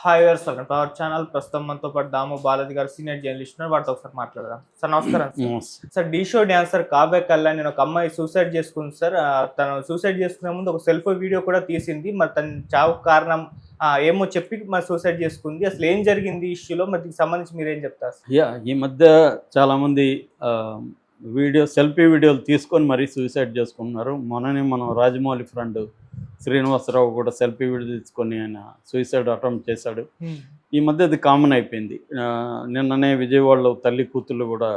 Hi గారు, welcome to our channel. ప్రస్తుతం మనతో పాటు దాము బాలాజీ గారు సీనియర్ జర్నలిస్ట్ ఉన్నారు. వాటితో ఒకసారి మాట్లాడదాం. సార్ నమస్కారం. సార్ ఢీ షో డాన్సర్ కావ్య కళ్యాణ్ నేను ఒక అమ్మాయి సూసైడ్ చేసుకుంది సార్. తను సూసైడ్ చేసుకునే ముందు ఒక సెల్ఫీ వీడియో కూడా తీసింది. మరి తన చావుకు కారణం ఏమో చెప్పి మరి సూసైడ్ చేసుకుంది. అసలు ఏం జరిగింది ఈ ఇష్యూలో? మరి దీనికి సంబంధించి మీరేం చెప్తారు? ఈ మధ్య చాలామంది సెల్ఫీ వీడియోలు తీసుకొని మరీ సూసైడ్ చేసుకుంటున్నారు. మొన్ననే మనం రాజమౌళి ఫ్రెండ్ శ్రీనివాసరావు కూడా సెల్ఫీ వీడియో తీసుకొని ఆయన సూసైడ్ అటెంప్ట్ చేశాడు. ఈ మధ్య అది కామన్ అయిపోయింది. నిన్ననే విజయవాడలో తల్లి కూతుళ్ళు కూడా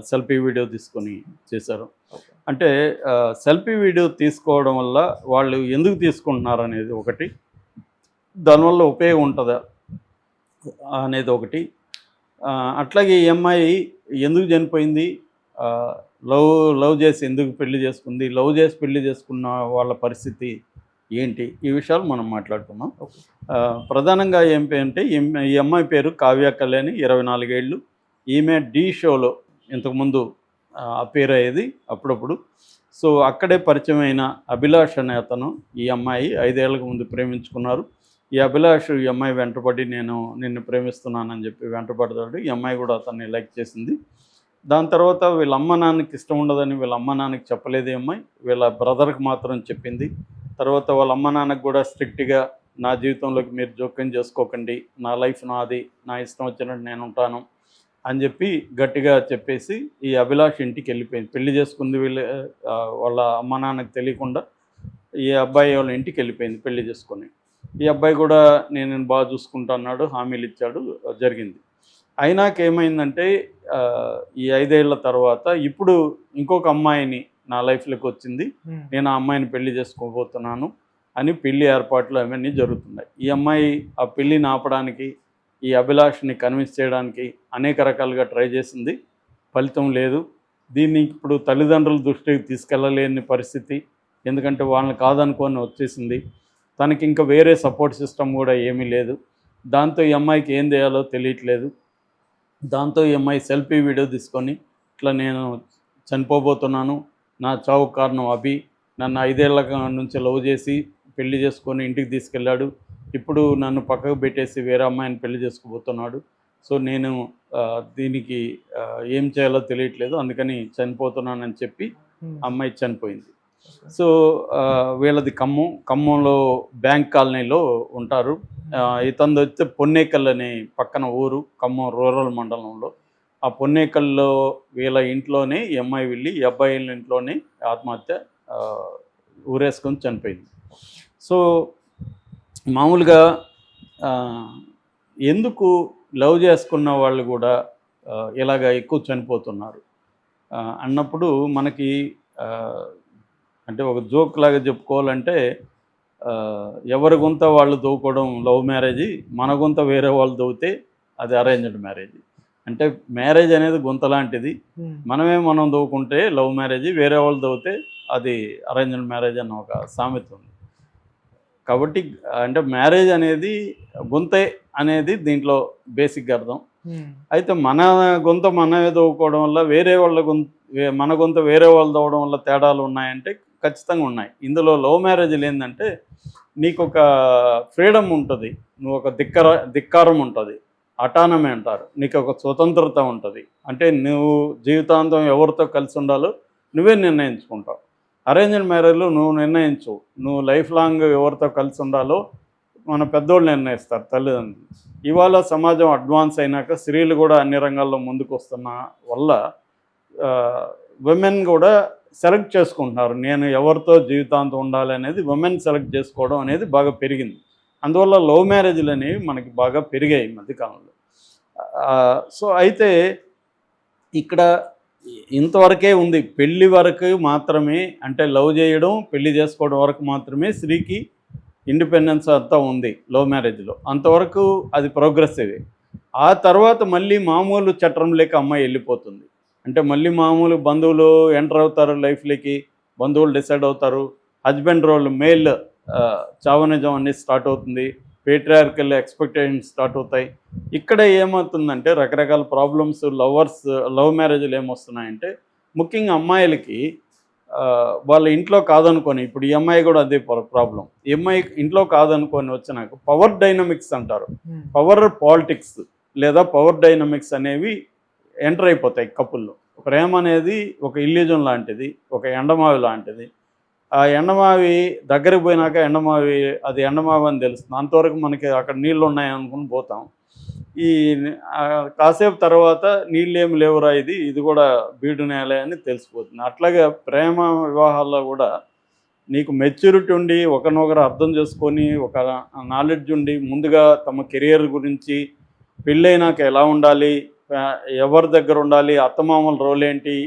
సెల్ఫీ వీడియో తీసుకొని చేశారు. అంటే సెల్ఫీ వీడియో తీసుకోవడం వల్ల వాళ్ళు ఎందుకు తీసుకుంటున్నారు అనేది ఒకటి, దానివల్ల ఉపయోగం ఉంటుందా అనేది ఒకటి, అట్లాగే ఈ అమ్మాయి ఎందుకు చనిపోయింది, లవ్ చేసి ఎందుకు పెళ్లి చేసుకుంది, లవ్ చేసి పెళ్లి చేసుకున్న వాళ్ళ పరిస్థితి ఏంటి, ఈ విషయాలు మనం మాట్లాడుకున్నాం. ప్రధానంగా ఏంటి అంటే ఈ అమ్మాయి పేరు కావ్య కళ్యాణి, 24 ఏళ్ళు. ఈమె ఢీ షోలో ఇంతకుముందు అపేర్ అయ్యేది అప్పుడప్పుడు. సో అక్కడే పరిచయం అయిన అభిలాష్ అనే అతను ఈ అమ్మాయి 5 ఏళ్ళకు ముందు ప్రేమించుకున్నారు. ఈ అభిలాష్ ఈ అమ్మాయి వెంటపడి నేను నిన్ను ప్రేమిస్తున్నానని చెప్పి వెంటపడతాడు. ఈ అమ్మాయి కూడా అతన్ని లైక్ చేసింది. దాని తర్వాత వీళ్ళ అమ్మ నాన్నకి ఇష్టం ఉండదని వీళ్ళ అమ్మ నాన్నకి చెప్పలేదు ఈ అమ్మాయి, వీళ్ళ బ్రదర్కి మాత్రం చెప్పింది. తర్వాత వాళ్ళ అమ్మ నాన్నకు కూడా స్ట్రిక్ట్గా నా జీవితంలోకి మీరు జోక్యం చేసుకోకండి, నా లైఫ్ నాది, నా ఇష్టం వచ్చినట్టు నేను ఉంటాను అని చెప్పి గట్టిగా చెప్పేసి ఈ అభిలాష్ ఇంటికి వెళ్ళిపోయింది. పెళ్లి చేసుకుంది వాళ్ళ అమ్మ నాన్నకి తెలియకుండా ఈ అబ్బాయి వాళ్ళ ఇంటికి వెళ్ళిపోయింది పెళ్లి చేసుకొని. ఈ అబ్బాయి కూడా నేను బాగా చూసుకుంటా అన్నాడు, హామీలు ఇచ్చాడు, జరిగింది. అయినాక ఏమైందంటే ఈ 5 ఏళ్ల తర్వాత ఇప్పుడు ఇంకొక అమ్మాయిని నా లైఫ్లోకి వచ్చింది, నేను ఆ అమ్మాయిని పెళ్లి చేసుకోబోతున్నాను అని పెళ్లి ఏర్పాట్లు అవన్నీ జరుగుతున్నాయి. ఈ అమ్మాయి ఆ పెళ్ళిని ఆపడానికి, ఈ అభిలాష్ని కన్విన్స్ చేయడానికి అనేక రకాలుగా ట్రై చేసింది, ఫలితం లేదు. దీన్ని ఇప్పుడు తల్లిదండ్రుల దృష్టికి తీసుకెళ్ళలేని పరిస్థితి, ఎందుకంటే వాళ్ళని కాదనుకొని వచ్చేసింది. తనకి ఇంకా వేరే సపోర్ట్ సిస్టమ్ కూడా ఏమీ లేదు. దాంతో ఈ అమ్మాయికి ఏం చేయాలో తెలియట్లేదు. దాంతో ఈ అమ్మాయి సెల్ఫీ వీడియో తీసుకొని ఇట్లా నేను చనిపోబోతున్నాను, నా చావు కారణం అభి, నన్ను 5 ఏళ్ల నుంచి లవ్ చేసి పెళ్లి చేసుకొని ఇంటికి తీసుకెళ్ళాడు, ఇప్పుడు నన్ను పక్కకు పెట్టేసి వేరే అమ్మాయిని పెళ్లి చేసుకోబోతున్నాడు. సో నేను దీనికి ఏం చేయాలో తెలియట్లేదు, అందుకని చనిపోతున్నానని చెప్పి అమ్మాయి చనిపోయింది. సో వీళ్ళది ఖమ్మంలో బ్యాంక్ కాలనీలో ఉంటారు. ఇతను వచ్చి పొన్నేకల్ అనే పక్కన ఊరు, ఖమ్మం రూరల్ మండలంలో. ఆ పొన్నేకల్లో వీళ్ళ ఇంట్లోనే ఈ అమ్మాయి వెళ్ళి ఈ అబ్బాయి ఇంట్లోనే ఆత్మహత్య ఊరేసుకొని చనిపోయింది. సో మామూలుగా ఎందుకు లవ్ చేసుకున్న వాళ్ళు కూడా ఇలాగ ఎక్కువ చనిపోతున్నారు అన్నప్పుడు మనకి అంటే ఒక జోక్ లాగా చెప్పుకోవాలంటే, ఎవరి గుంత వాళ్ళు దవ్వుకోవడం లవ్ మ్యారేజీ, మన గుంత వేరే వాళ్ళు దవ్వుతే అది అరేంజ్డ్ మ్యారేజీ. అంటే మ్యారేజ్ అనేది గుంత లాంటిది, మనం దవ్వుకుంటే లవ్ మ్యారేజీ, వేరే వాళ్ళు దవ్వుతే అది అరేంజ్డ్ మ్యారేజ్ అన్న ఒక సామెత ఉంది. కాబట్టి అంటే మ్యారేజ్ అనేది గుంతే అనేది దీంట్లో బేసిక్గా అర్థం. అయితే మన గుంత మనమే దవ్వుకోవడం వల్ల వేరే వాళ్ళ మన గుంత వేరే వాళ్ళు దవ్వడం వల్ల తేడాలు ఉన్నాయంటే ఖచ్చితంగా ఉన్నాయి. ఇందులో లవ్ మ్యారేజ్లు ఏంటంటే నీకు ఒక ఫ్రీడమ్ ఉంటుంది, నువ్వు ఒక ధిక్కారం ఉంటుంది, అటానమీ అంటారు, నీకు ఒక స్వతంత్రత ఉంటుంది. అంటే నువ్వు జీవితాంతం ఎవరితో కలిసి ఉండాలో నువ్వే నిర్ణయించుకుంటావు. అరేంజ్డ్ మ్యారేజ్లో నువ్వు నిర్ణయించు, నువ్వు లైఫ్ లాంగ్ ఎవరితో కలిసి ఉండాలో మన పెద్దోళ్ళు నిర్ణయిస్తారు, తల్లిదండ్రులు. ఇవాళ సమాజం అడ్వాన్స్ అయినాక స్త్రీలు కూడా అన్ని రంగాల్లో ముందుకు వస్తున్న వల్ల విమెన్ కూడా సెలెక్ట్ చేసుకుంటున్నారు, నేను ఎవరితో జీవితాంతం ఉండాలి అనేది విమెన్ సెలెక్ట్ చేసుకోవడం అనేది బాగా పెరిగింది. అందువల్ల లవ్ మ్యారేజ్లు అనేవి మనకి బాగా పెరిగాయి ఈ మధ్యకాలంలో. సో అయితే ఇక్కడ ఇంతవరకే ఉంది, పెళ్ళి వరకు మాత్రమే, అంటే లవ్ చేయడం పెళ్లి చేసుకోవడం వరకు మాత్రమే స్త్రీకి ఇండిపెండెన్స్ అంతా ఉంది లవ్ మ్యారేజ్లో, అంతవరకు అది ప్రోగ్రెసివ్. ఆ తర్వాత మళ్ళీ మామూలు చట్టం లేక అమ్మాయి వెళ్ళిపోతుంది. అంటే మళ్ళీ మామూలు బంధువులు ఎంటర్ అవుతారు లైఫ్లోకి, బంధువులు డిసైడ్ అవుతారు, హస్బెండ్ రోల్ మేల్ చావనిజం అనేది స్టార్ట్ అవుతుంది, పేట్రియార్కల్ ఎక్స్పెక్టేషన్స్ స్టార్ట్ అవుతాయి. ఇక్కడ ఏమవుతుందంటే రకరకాల ప్రాబ్లమ్స్ లవ్ మ్యారేజ్లు ఏమొస్తున్నాయంటే ముఖ్యంగా అమ్మాయిలకి వాళ్ళ ఇంట్లో కాదనుకొని, ఇప్పుడు ఈ అమ్మాయి కూడా అదే ప్రాబ్లం. ఈ అమ్మాయి ఇంట్లో కాదనుకొని వచ్చినాక పవర్ డైనమిక్స్ అంటారు, పవర్ పాలిటిక్స్ లేదా పవర్ డైనమిక్స్ అనేవి ఎంటర్ అయిపోతాయి కపుల్లో. ప్రేమ అనేది ఒక ఇల్యూజన్ లాంటిది, ఒక ఎండమావి లాంటిది. ఆ ఎండమావి దగ్గరికి పోయినాక ఎండమావి అది ఎండమావి అని తెలుస్తుంది. అంతవరకు మనకి అక్కడ నీళ్ళు ఉన్నాయి అనుకుని పోతాం. ఈ కాసేపు తర్వాత నీళ్ళేమి లేవురా, ఇది కూడా బీడు నేలే అని తెలిసిపోతుంది. అట్లాగే ప్రేమ వివాహాల్లో కూడా నీకు మెచ్యూరిటీ ఉండి ఒకరినొకరు అర్థం చేసుకొని ఒక నాలెడ్జ్ ఉండి ముందుగా తమ కెరియర్ గురించి పెళ్ళైనాక ఎలా ఉండాలి, ఎవరి దగ్గర ఉండాలి, అత్తమామల రోల్ ఏంటి,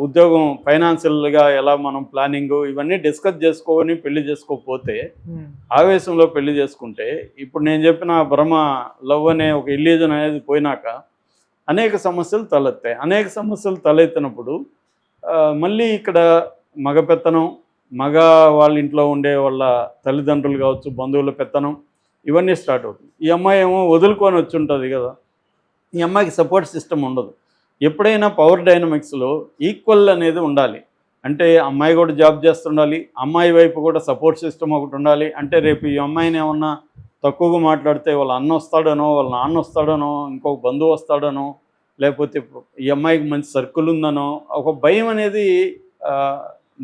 ఉద్యోగం ఫైనాన్షియల్గా ఎలా మనం ప్లానింగ్ ఇవన్నీ డిస్కస్ చేసుకొని పెళ్లి చేసుకోకపోతే ఆవేశంలో పెళ్లి చేసుకుంటే ఇప్పుడు నేను చెప్పిన భ్రమ లవ్ అనే ఒక ఇల్యూజన్ అనేది పోయినాక అనేక సమస్యలు తలెత్తాయి. అనేక సమస్యలు తలెత్తినప్పుడు మళ్ళీ ఇక్కడ మగ పెత్తనం, మగ వాళ్ళ ఇంట్లో ఉండే వాళ్ళ తల్లిదండ్రులు కావచ్చు, బంధువుల పెత్తనం ఇవన్నీ స్టార్ట్ అవుతుంది. ఈ అమ్మాయి ఏమో వదులుకొని వచ్చి ఉంటుంది కదా, ఈ అమ్మాయికి సపోర్ట్ సిస్టమ్ ఉండదు. ఎప్పుడైనా పవర్ డైనమిక్స్లో ఈక్వల్ అనేది ఉండాలి. అంటే అమ్మాయి కూడా జాబ్ చేస్తుండాలి, అమ్మాయి వైపు కూడా సపోర్ట్ సిస్టమ్ ఒకటి ఉండాలి. అంటే రేపు ఈ అమ్మాయిని ఏమన్నా తక్కువగా మాట్లాడితే వాళ్ళ అన్న వస్తాడనో, వాళ్ళ నాన్న వస్తాడనో, ఇంకొక బంధువు వస్తాడనో, లేకపోతే ఈ అమ్మాయికి మంచి సర్కిల్ ఉందనో ఒక భయం అనేది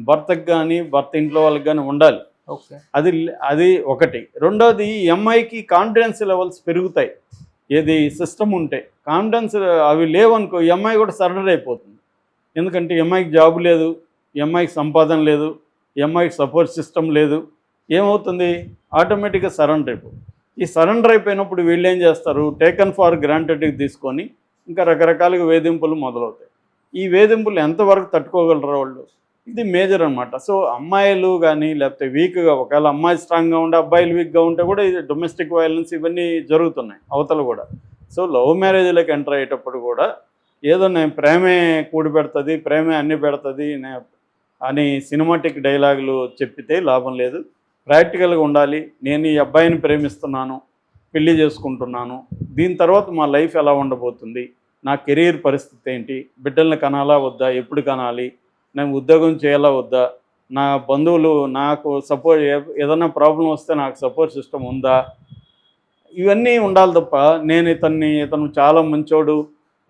భర్తకు కానీ భర్త ఇంట్లో వాళ్ళకి కానీ ఉండాలి. అది ఒకటి. రెండోది ఈ అమ్మాయికి కాన్ఫిడెన్స్ లెవెల్స్ పెరుగుతాయి. ఏది సిస్టమ్ ఉంటే కాన్ఫిడెన్స్ అవి లేవనుకో ఈ అమ్మాయి కూడా సరెండర్ అయిపోతుంది. ఎందుకంటే ఈ అమ్మాయికి జాబ్ లేదు, ఈ అమ్మాయికి సంపాదన లేదు, ఈ అమ్మాయికి సపోర్ట్ సిస్టమ్ లేదు. ఏమవుతుంది, ఆటోమేటిక్గా సరెండర్ అయిపోతుంది. ఈ సరెండర్ అయిపోయినప్పుడు వీళ్ళు ఏం చేస్తారు, టేకన్ ఫార్ గ్రాంటెడ్కి తీసుకొని ఇంకా రకరకాలుగా వేధింపులు మొదలవుతాయి. ఈ వేధింపులు ఎంతవరకు తట్టుకోగలరు వాళ్ళు, ఇది మేజర్ అనమాట. సో అమ్మాయిలు కానీ లేకపోతే వీక్గా, ఒకవేళ అమ్మాయి స్ట్రాంగ్గా ఉంటే అబ్బాయిలు వీక్గా ఉంటే కూడా ఇది డొమెస్టిక్ వైలెన్స్ ఇవన్నీ జరుగుతున్నాయి అవతల కూడా. సో లవ్ మ్యారేజ్లకు ఎంటర్ అయ్యేటప్పుడు కూడా ఏదో నేను ప్రేమే కూడి పెడుతుంది, ప్రేమే అన్ని పెడుతుంది అని సినిమాటిక్ డైలాగులు చెప్పితే లాభం లేదు. ప్రాక్టికల్గా ఉండాలి. నేను ఈ అబ్బాయిని ప్రేమిస్తున్నాను, పెళ్లి చేసుకుంటున్నాను, దీని తర్వాత మా లైఫ్ ఎలా ఉండబోతుంది, నా కెరీర్ పరిస్థితి ఏంటి, బిడ్డల్ని కనాలా వద్దా, ఎప్పుడు కనాలి, నేను ఉద్యోగం చేయాలా వద్దా, నా బంధువులు నాకు సపోర్ట్, ఏదైనా ప్రాబ్లం వస్తే నాకు సపోర్ట్ సిస్టమ్ ఉందా, ఇవన్నీ ఉండాలి తప్ప నేను ఇతను చాలా మంచోడు,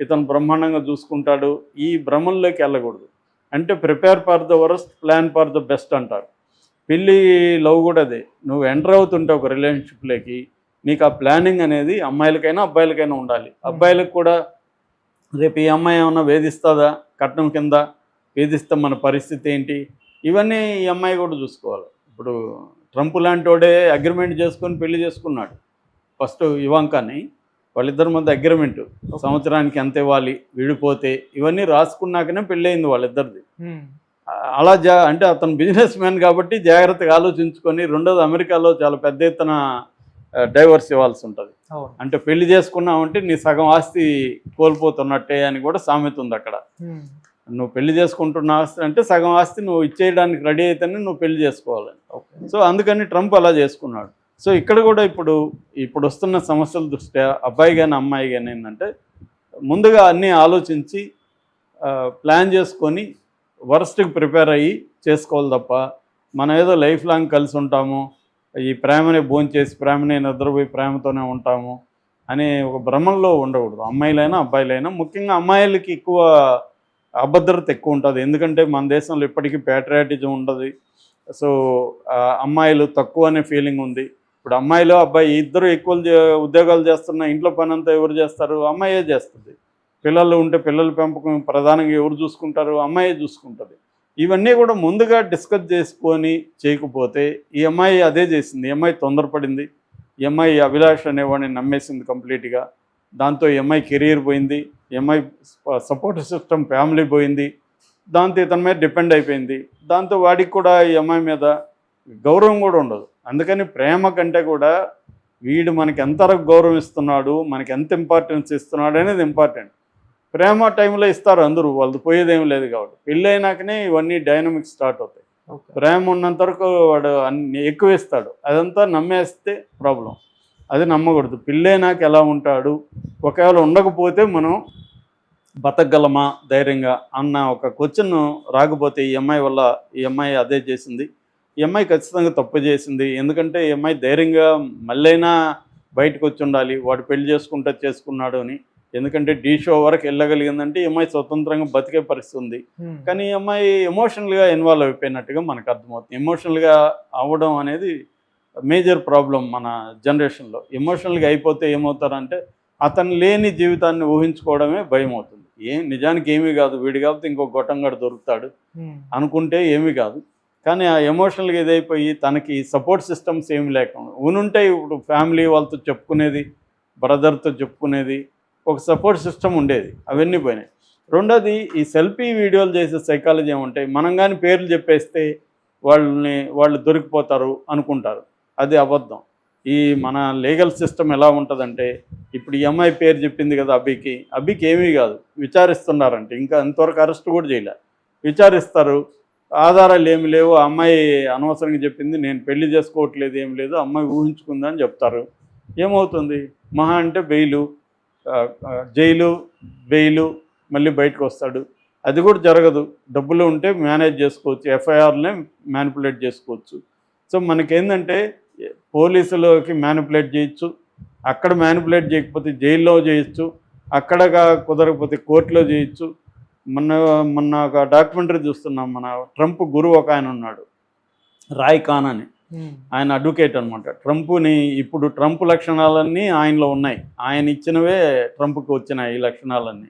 ఇతను బ్రహ్మాండంగా చూసుకుంటాడు, ఈ భ్రమంలోకి వెళ్ళకూడదు. అంటే prepare for the worst, plan for the best అంటారు. పెళ్ళి లవ్ కూడా అదే. నువ్వు ఎంటర్ అవుతుంటే ఒక రిలేషన్షిప్లోకి నీకు ఆ ప్లానింగ్ అనేది అమ్మాయిలకైనా అబ్బాయిలకైనా ఉండాలి. అబ్బాయిలకు కూడా రేపు ఈ అమ్మాయి ఏమన్నా వేధిస్తుందా, కట్నం కింద వేధిస్తే మన పరిస్థితి ఏంటి, ఇవన్నీ ఈ అమ్మాయి కూడా చూసుకోవాలి. ఇప్పుడు ట్రంప్ లాంటి వాడే అగ్రిమెంట్ చేసుకొని పెళ్లి చేసుకున్నాడు. ఫస్ట్ ఇవాంకాని వాళ్ళిద్దరి మధ్య అగ్రిమెంట్, సంవత్సరానికి ఎంత ఇవ్వాలి, విడిపోతే ఇవన్నీ రాసుకున్నాకనే పెళ్ళయింది వాళ్ళిద్దరిది. అలా అంటే అతను బిజినెస్ మ్యాన్ కాబట్టి జాగ్రత్తగా ఆలోచించుకొని. రెండోది అమెరికాలో చాలా పెద్ద ఎత్తున డైవర్స్ ఇవ్వాల్సి ఉంటుంది. అంటే పెళ్లి చేసుకున్నావంటే నీ సగం ఆస్తి కోల్పోతున్నట్టే అని కూడా సామెత ఉంది అక్కడ. నువ్వు పెళ్లి చేసుకుంటున్న ఆస్తి అంటే సగం ఆస్తి నువ్వు ఇచ్చేయడానికి రెడీ అయితేనే నువ్వు పెళ్లి చేసుకోవాలని. సో అందుకని ట్రంప్ అలా చేసుకున్నాడు. సో ఇక్కడ కూడా ఇప్పుడు వస్తున్న సమస్యల దృష్ట్యా అబ్బాయి కానీ అమ్మాయి కానీ ఏంటంటే ముందుగా అన్నీ ఆలోచించి ప్లాన్ చేసుకొని వరస్ట్కి ప్రిపేర్ అయ్యి చేసుకోవాలి తప్ప మనం ఏదో లైఫ్ లాంగ్ కలిసి ఉంటాము, ఈ ప్రేమనే భోంచేసి ప్రేమనే నిద్రపోయి ప్రేమతోనే ఉంటాము అనే ఒక భ్రమంలో ఉండకూడదు. అమ్మాయిలైనా అబ్బాయిలైనా, ముఖ్యంగా అమ్మాయిలకి ఎక్కువ అభద్రత ఎక్కువ ఉంటుంది. ఎందుకంటే మన దేశంలో ఇప్పటికీ ప్యాట్రియాటిజం ఉండదు. సో అమ్మాయిలు తక్కువ అనే ఫీలింగ్ ఉంది. ఇప్పుడు అమ్మాయిలు అబ్బాయి ఇద్దరు ఈక్వల్ ఉద్యోగాలు చేస్తున్న ఇంట్లో పని అంతా ఎవరు చేస్తారు, అమ్మాయే చేస్తుంది. పిల్లలు ఉంటే పిల్లల పెంపకం ప్రధానంగా ఎవరు చూసుకుంటారు, అమ్మాయే చూసుకుంటుంది. ఇవన్నీ కూడా ముందుగా డిస్కస్ చేసుకొని చేయకపోతే ఈ అమ్మాయి అదే చేసింది. ఈ అమ్మాయి తొందరపడింది, ఈ అమ్మాయి అభిలాష్ అనేవాడిని నమ్మేసింది కంప్లీట్గా. దాంతో ఈ అమ్మాయి కెరీర్ పోయింది, ఈ అమ్మాయి సపోర్ట్ సిస్టమ్ ఫ్యామిలీ పోయింది, దాంతో ఇతని మీద డిపెండ్ అయిపోయింది. దాంతో వాడికి కూడా ఈ అమ్మాయి మీద గౌరవం కూడా ఉండదు. అందుకని ప్రేమ కంటే కూడా వీడు మనకి ఎంతవరకు గౌరవం ఇస్తున్నాడు, మనకి ఎంత ఇంపార్టెన్స్ ఇస్తున్నాడు అనేది ఇంపార్టెంట్. ప్రేమ టైంలో ఇస్తారు అందరూ, వాళ్ళది పోయేదేం లేదు. కాబట్టి పెళ్ళి అయినాకనే ఇవన్నీ డైనమిక్స్ స్టార్ట్ అవుతాయి. ప్రేమ ఉన్నంత వరకు వాడు అన్ని ఎక్కువ ఇస్తాడు, అదంతా నమ్మేస్తే ప్రాబ్లం. అది నమ్మకూడదు. పెళ్ళైనాక ఎలా ఉంటాడు, ఒకవేళ ఉండకపోతే మనం బతకగలమా ధైర్యంగా అన్న ఒక క్వశ్చన్ రాకపోతే ఈ అమ్మాయి వల్ల ఈ అమ్మాయి అదే చేసింది. ఈ అమ్మాయి ఖచ్చితంగా తప్పు చేసింది. ఎందుకంటే ఈ అమ్మాయి ధైర్యంగా మళ్ళైనా బయటకు వచ్చి ఉండాలి, వాడు పెళ్లి చేసుకుంటే చేసుకున్నాడు అని. ఎందుకంటే డీ షో వరకు వెళ్ళగలిగిందంటే ఈ అమ్మాయి స్వతంత్రంగా బతికే పరిస్థితి ఉంది. కానీ ఈ అమ్మాయి ఎమోషనల్గా ఇన్వాల్వ్ అయిపోయినట్టుగా మనకు అర్థమవుతుంది. ఎమోషనల్గా అవ్వడం అనేది మేజర్ ప్రాబ్లం మన జనరేషన్లో. ఎమోషనల్గా అయిపోతే ఏమవుతారంటే అతను లేని జీవితాన్ని ఊహించుకోవడమే భయం అవుతుంది. నిజానికి ఏమీ కాదు, వీడి కాబట్టి ఇంకో గొట్టంగాడు దొరుకుతాడు అనుకుంటే ఏమీ కాదు. కానీ ఆ ఎమోషనల్గా ఇదైపోయి తనకి సపోర్ట్ సిస్టమ్స్ ఏమి లేకుండా ఉనుంటే ఇప్పుడు ఫ్యామిలీ వాళ్ళతో చెప్పుకునేది, బ్రదర్తో చెప్పుకునేది, ఒక సపోర్ట్ సిస్టమ్ ఉండేది. అవన్నీ పోయినాయి. రెండోది ఈ సెల్ఫీ వీడియోలు చేసే సైకాలజీ ఏమంటాయి, మనం కానీ పేర్లు చెప్పేస్తే వాళ్ళు దొరికిపోతారు అనుకుంటారు. అది అబద్ధం. ఈ మన లీగల్ సిస్టమ్ ఎలా ఉంటుందంటే, ఇప్పుడు ఈ అమ్మాయి పేరు చెప్పింది కదా అభికి ఏమీ కాదు, విచారిస్తున్నారంటే ఇంకా ఇంతవరకు అరెస్ట్ కూడా చేయలే. విచారిస్తారు, ఆధారాలు ఏమి లేవు, ఆ అమ్మాయి అనవసరంగా చెప్పింది, నేను పెళ్లి చేసుకోవట్లేదు, ఏం లేదు, అమ్మాయి ఊహించుకుందని చెప్తారు. ఏమవుతుంది, మహా అంటే జైలు బెయిలు, మళ్ళీ బయటకు వస్తాడు. అది కూడా జరగదు. డబ్బులు ఉంటే మేనేజ్ చేసుకోవచ్చు, ఎఫ్ఐఆర్నే మ్యానిపులేట్ చేసుకోవచ్చు. సో మనకేంటంటే పోలీసులకి మ్యానిపులేట్ చేయొచ్చు, అక్కడ మ్యానిపులేట్ చేయకపోతే జైల్లో చేయొచ్చు, అక్కడ కుదరకపోతే కోర్టులో చేయొచ్చు. మొన్న ఒక డాక్యుమెంటరీ చూస్తున్నాం, మన ట్రంప్ గురువు ఒక ఆయన ఉన్నాడు, రాయ్ ఖాన్ అని. ఆయన అడ్వకేట్ అనమాట. ఇప్పుడు ట్రంప్ లక్షణాలన్నీ ఆయనలో ఉన్నాయి. ఆయన ఇచ్చినవే ట్రంప్కి వచ్చినాయి ఈ లక్షణాలన్నీ.